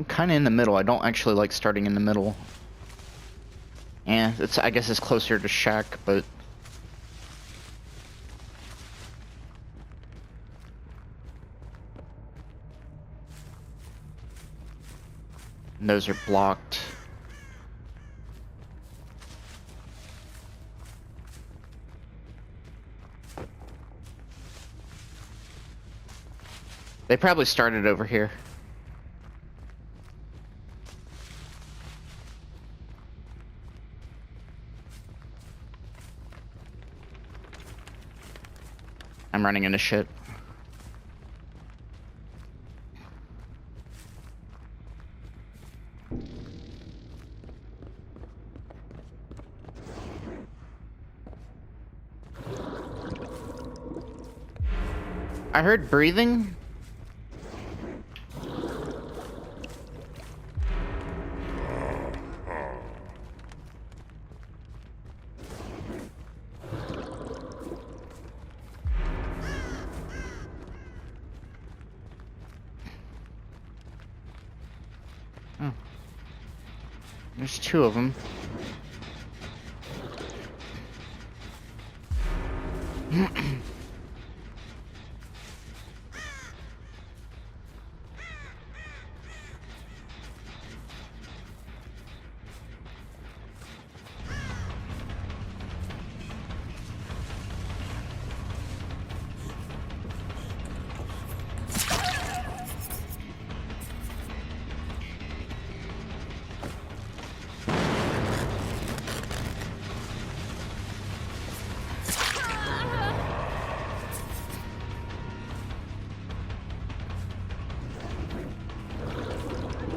Kind of in the middle. I don't actually like starting in the middle. Yeah, I guess it's closer to Shack, but... And those are blocked. They probably started over here. I'm running into shit. I heard breathing. Oh. There's two of them.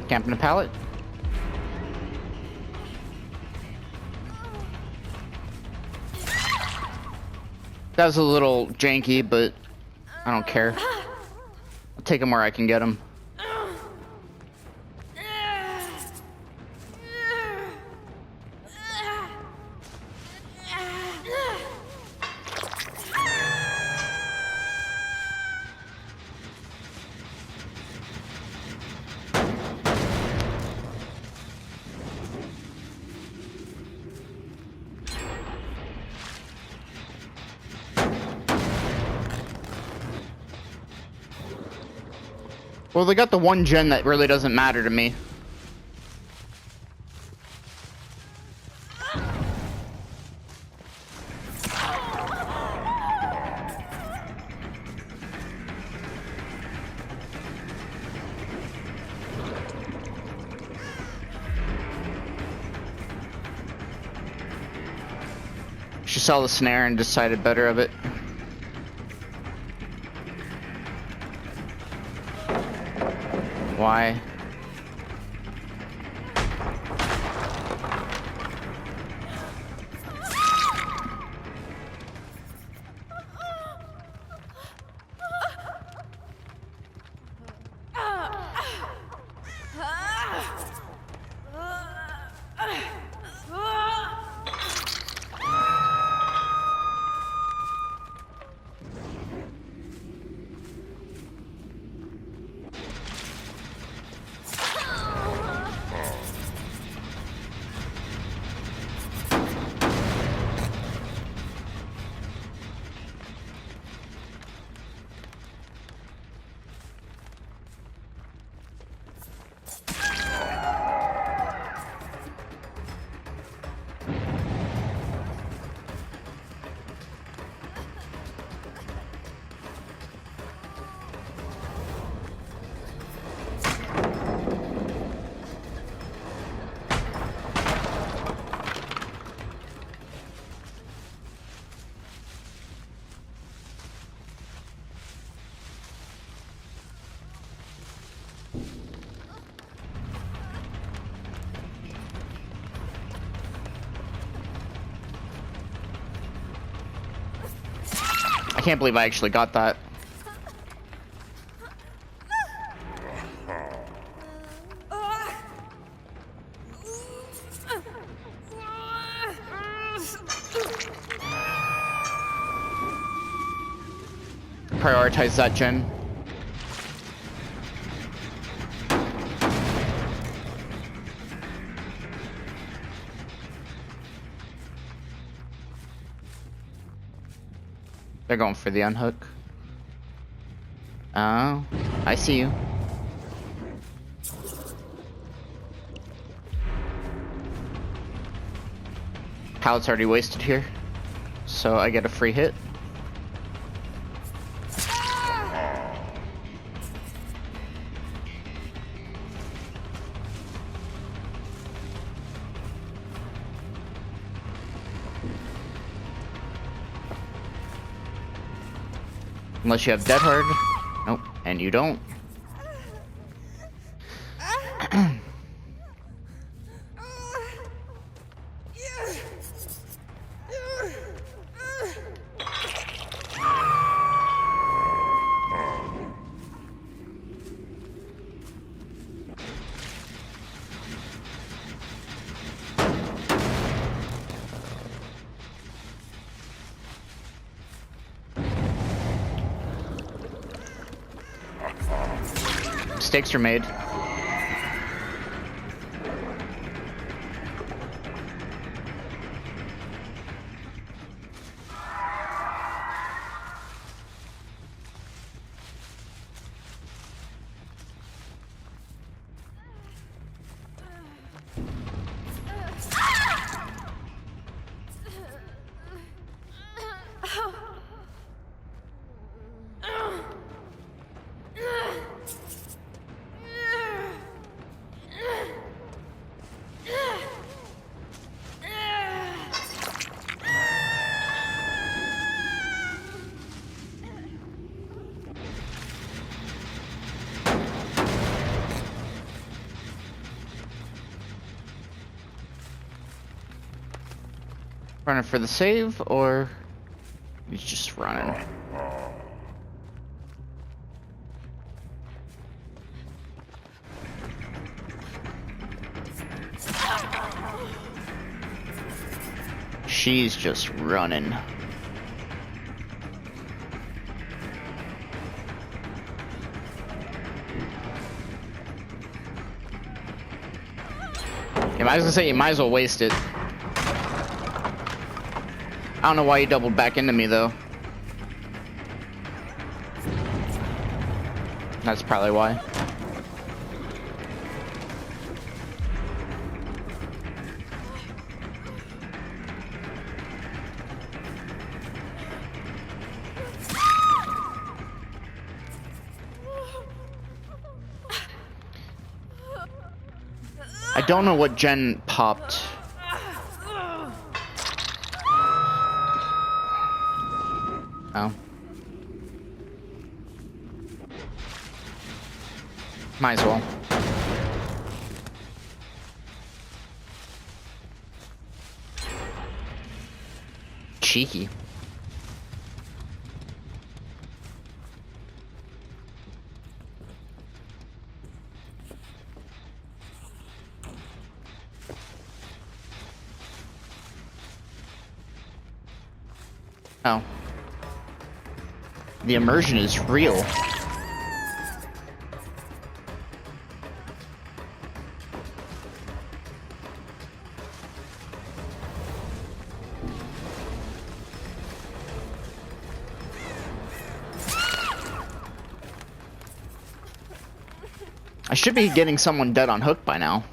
Camping a pallet. That was a little janky, but I don't care. I'll take him where I can get him. Well, they got the one gen that really doesn't matter to me. She saw the snare and decided better of it. Why? I can't believe I actually got that. Prioritize that gen. They're going for the unhook. Oh, I see you. Pallet's already wasted here, so I get a free hit. Unless you have Dead Hard. Nope, and you don't. Mistakes are made. Running for the save, or he's just running? She's just running. Yeah, I was gonna say, you might as well waste it. I don't know why you doubled back into me, though. That's probably why. I don't know what Jen popped. Oh. Might as well. Cheeky. Oh. The immersion is real. I should be getting someone dead on hook by now.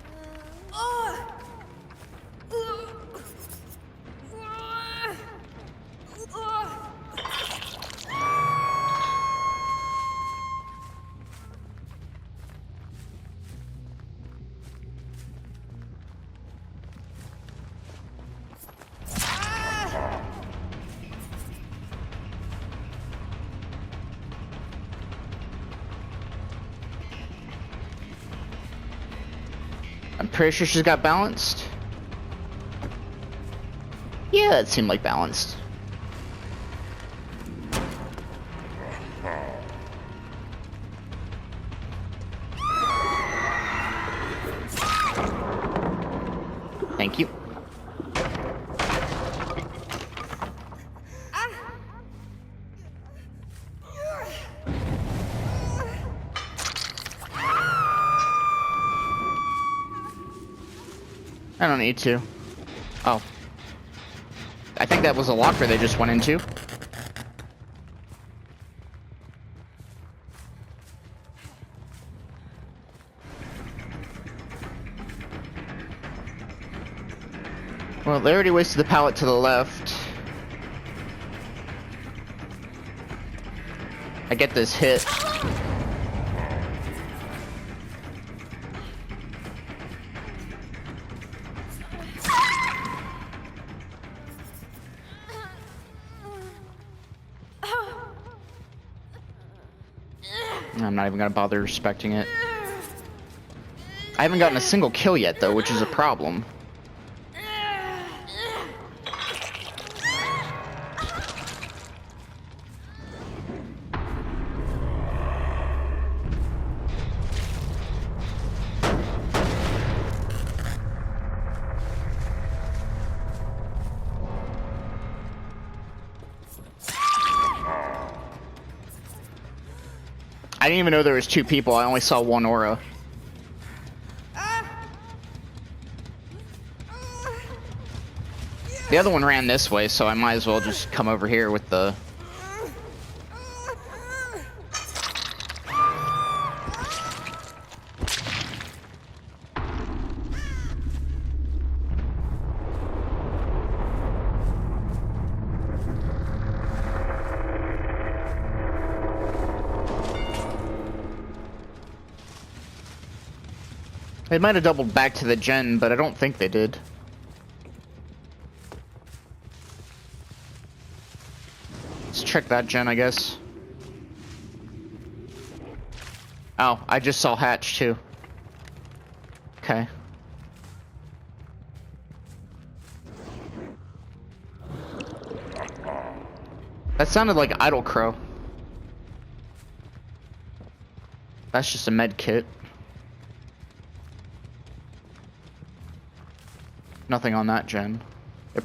I'm pretty sure she's got balanced. Yeah, it seemed like balanced. Thank you. I don't need to. Oh. I think that was a locker they just went into. Well, they already wasted the pallet to the left. I get this hit. I'm not even gonna bother respecting it. I haven't gotten a single kill yet, though, which is a problem. I didn't even know there was two people. I only saw one aura. The other one ran this way, so I might as well just come over here with the... They might have doubled back to the gen, but I don't think they did. Let's check that gen, I guess. Oh, I just saw Hatch, too. Okay. That sounded like Idle Crow. That's just a med kit. Nothing on that gen. They're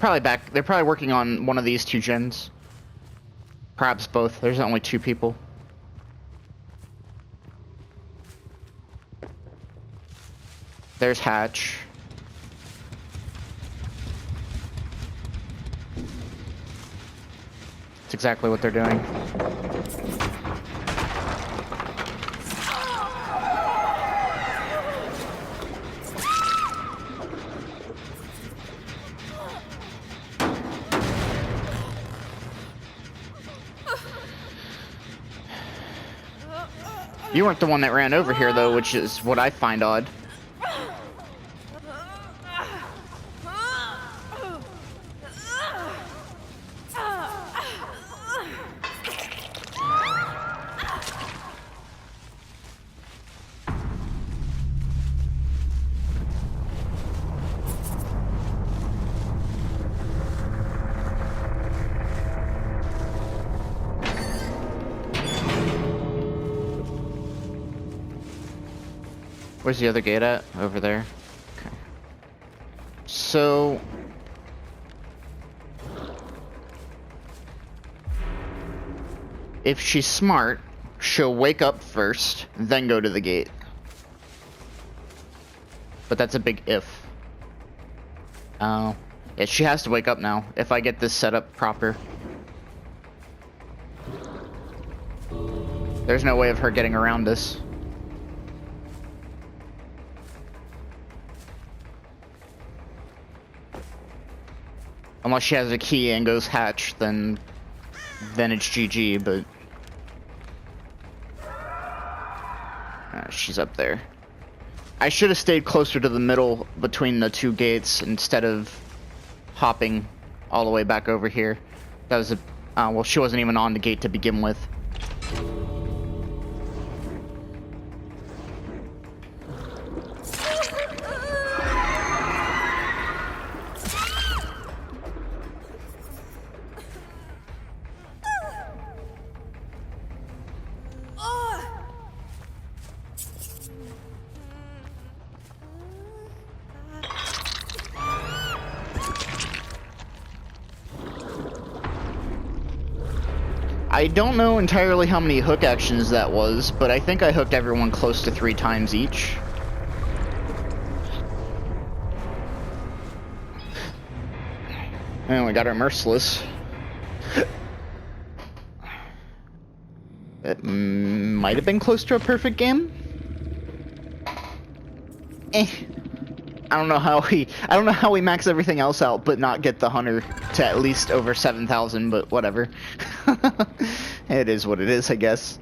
probably working on one of these two gens. Perhaps both. There's only two people. There's Hatch. That's exactly what they're doing. You weren't the one that ran over here, though, which is what I find odd. Where's the other gate at? Over there. Okay. So... if she's smart, she'll wake up first, then go to the gate. But that's a big if. Oh. Yeah, she has to wake up now, if I get this set up proper. There's no way of her getting around this. Unless she has a key and goes Hatch, then it's GG, but... she's up there. I should have stayed closer to the middle between the two gates instead of hopping all the way back over here. That was a... well, she wasn't even on the gate to begin with. I don't know entirely how many hook actions that was, but I think I hooked everyone close to 3 times each. And we got our Merciless. It might have been close to a perfect game. I don't know how we max everything else out, but not get the hunter to at least over 7,000. But whatever. It is what it is, I guess.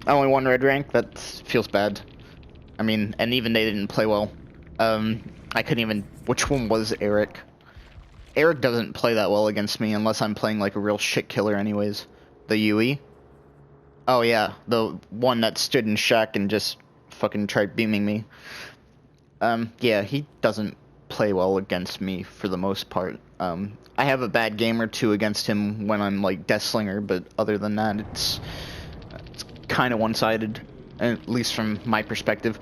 Only one red rank. That feels bad. I mean, and even they didn't play well. I couldn't even. Which one was Eric? Eric doesn't play that well against me unless I'm playing like a real shit killer, anyways. The UE. Oh yeah, the one that stood in shack and just fucking tried beaming me. Yeah, he doesn't play well against me for the most part. I have a bad game or two against him when I'm like Death Slinger, but other than that, it's kind of one-sided, at least from my perspective.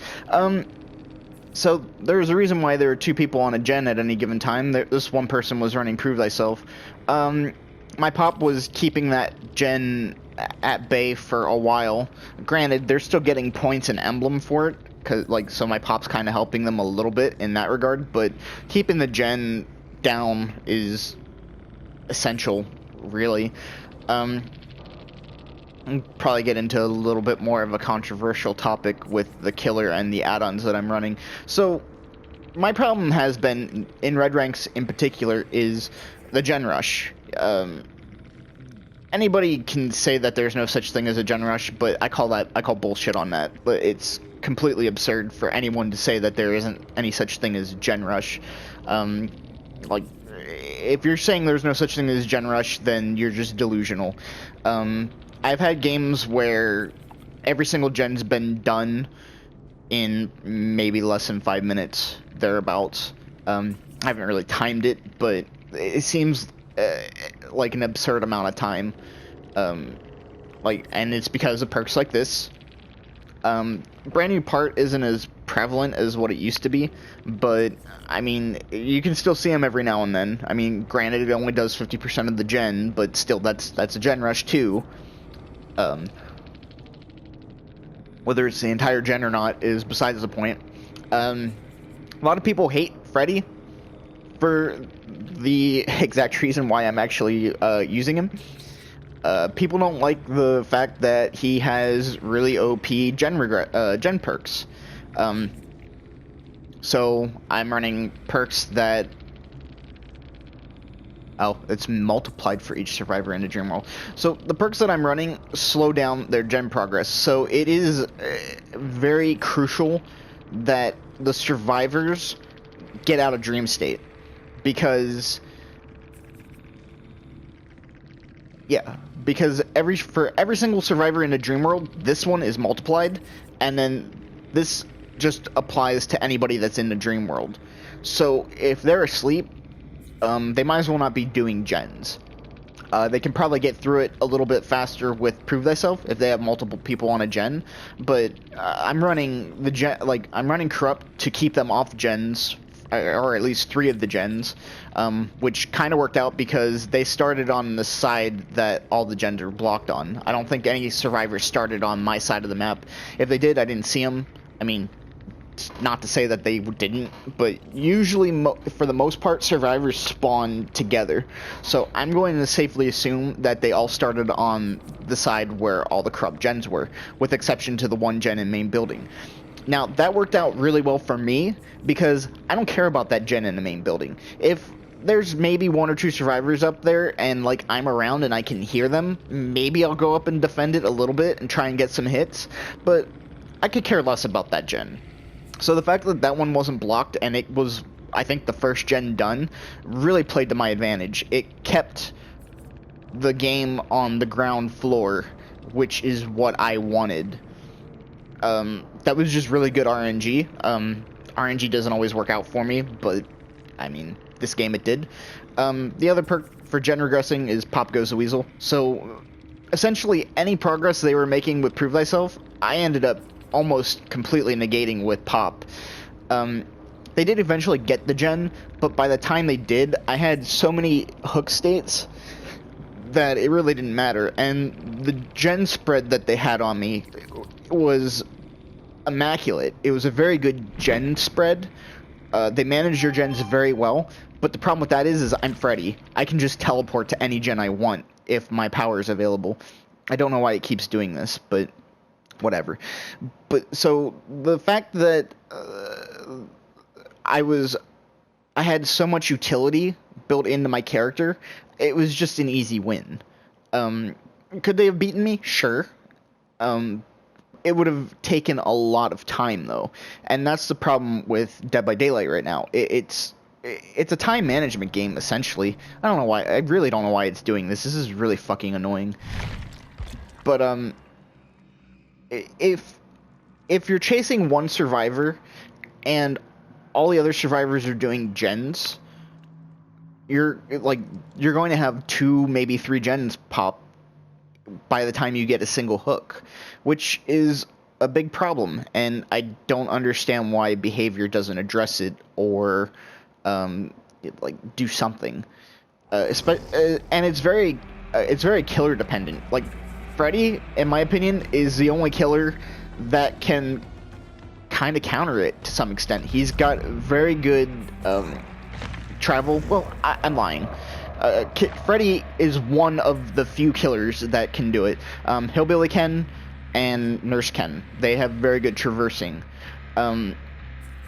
So there's a reason why there are two people on a gen at any given time. This one person was running Prove Thyself. My pop was keeping that gen at bay for a while. Granted, they're still getting points and emblem for it, so my pop's kind of helping them a little bit in that regard, but keeping the gen down is essential, really. I'll probably get into a little bit more of a controversial topic with the killer and the add-ons that I'm running. So, my problem has been, in red ranks in particular, is the gen rush. Anybody can say that there's no such thing as a gen rush, but I call bullshit on that. But it's completely absurd for anyone to say that there isn't any such thing as gen rush. Like, if you're saying there's no such thing as gen rush, then you're just delusional. I've had games where every single gen's been done in maybe less than 5 minutes, thereabouts. I haven't really timed it, but it seems like an absurd amount of time. And it's because of perks like this. Brand new part isn't as prevalent as what it used to be, but I mean, you can still see them every now and then. I mean, granted, it only does 50% of the gen, but still, that's a gen rush too. Whether it's the entire gen or not is besides the point. A lot of people hate Freddy for the exact reason why I'm actually using him. People don't like the fact that he has really OP gen perks. So I'm running perks that... Oh, it's multiplied for each survivor in the dream world. So the perks that I'm running slow down their gen progress. So it is very crucial that the survivors get out of dream state. Because... Yeah, because for every single survivor in a dream world, this one is multiplied, and then this just applies to anybody that's in the dream world. So if they're asleep, they might as well not be doing gens. They can probably get through it a little bit faster with Prove Thyself if they have multiple people on a gen, but I'm running I'm running Corrupt to keep them off gens, or at least 3 of the gens, which kind of worked out because they started on the side that all the gens are blocked on. I don't think any survivors started on my side of the map. If they did, I didn't see them. I mean, not to say that they didn't, but usually, for the most part, survivors spawn together. So I'm going to safely assume that they all started on the side where all the corrupt gens were, with exception to the one gen in main building. Now, that worked out really well for me, because I don't care about that gen in the main building. If there's maybe 1 or 2 survivors up there, and, like, I'm around and I can hear them, maybe I'll go up and defend it a little bit and try and get some hits, but I could care less about that gen. So the fact that that one wasn't blocked, and it was, I think, the first gen done, really played to my advantage. It kept the game on the ground floor, which is what I wanted. That was just really good RNG. RNG doesn't always work out for me, but, I mean, this game it did. The other perk for gen regressing is Pop Goes the Weasel. So, essentially, any progress they were making with Prove Thyself, I ended up almost completely negating with Pop. They did eventually get the gen, but by the time they did, I had so many hook states that it really didn't matter, and the gen spread that they had on me was immaculate. It was a very good gen spread. They managed your gens very well, but the problem with that is I'm Freddy. I can just teleport to any gen I want if my power is available. I don't know why it keeps doing this, but whatever. But so the fact that I had so much utility built into my character, it was just an easy win. Could they have beaten me? Sure. It would have taken a lot of time though, and that's the problem with Dead by Daylight right now. It's a time management game essentially. I don't know why. I really don't know why it's doing this. This is really fucking annoying. But if you're chasing one survivor and all the other survivors are doing gens, you're going to have 2, maybe 3 gens pop by the time you get a single hook, which is a big problem, and I don't understand why behavior doesn't address it or do something. And it's very killer dependent. Like Freddy, in my opinion, is the only killer that can kind of counter it to some extent. He's got very good travel. Well, I'm lying. Freddy is one of the few killers that can do it. Hillbilly Ken and Nurse Ken, they have very good traversing. I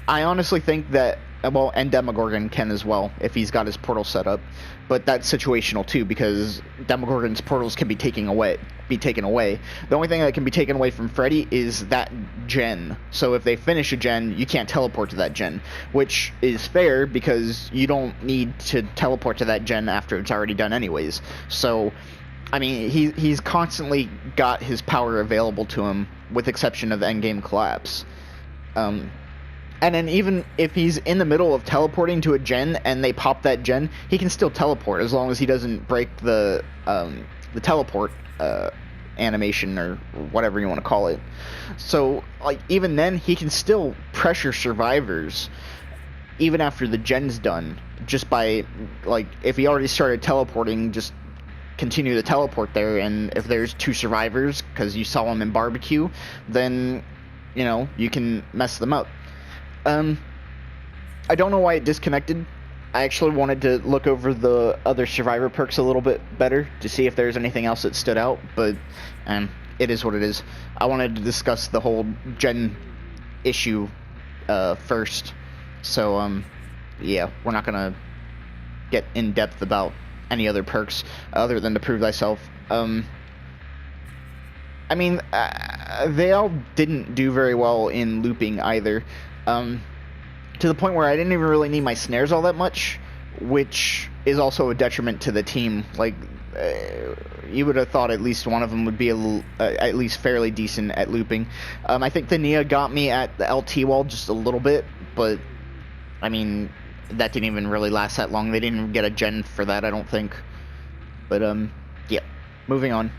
honestly think that, well, and Demogorgon can as well, if he's got his portal set up. But that's situational too, because Demogorgon's portals can be taken away. The only thing that can be taken away from Freddy is that gen. So if they finish a gen, you can't teleport to that gen, which is fair because you don't need to teleport to that gen after it's already done anyways. So, I mean, he's constantly got his power available to him, with exception of endgame collapse. And then even if he's in the middle of teleporting to a gen and they pop that gen, he can still teleport as long as he doesn't break the teleport animation or whatever you want to call it. So, like, even then, he can still pressure survivors even after the gen's done, just by, like, if he already started teleporting, just continue to teleport there, and if there's 2 survivors because you saw them in barbecue, then, you know, you can mess them up. I don't know why it disconnected. I actually wanted to look over the other survivor perks a little bit better to see if there's anything else that stood out, but it is what it is. I wanted to discuss the whole gen issue first. So, yeah, we're not going to get in depth about any other perks other than to prove thyself. I mean, they all didn't do very well in looping either. To the point where I didn't even really need my snares all that much, which is also a detriment to the team. Like, you would have thought at least one of them would be at least fairly decent at looping. I think the Nia got me at the LT wall just a little bit, but, I mean, that didn't even really last that long. They didn't even get a gen for that, I don't think. But, yeah, moving on.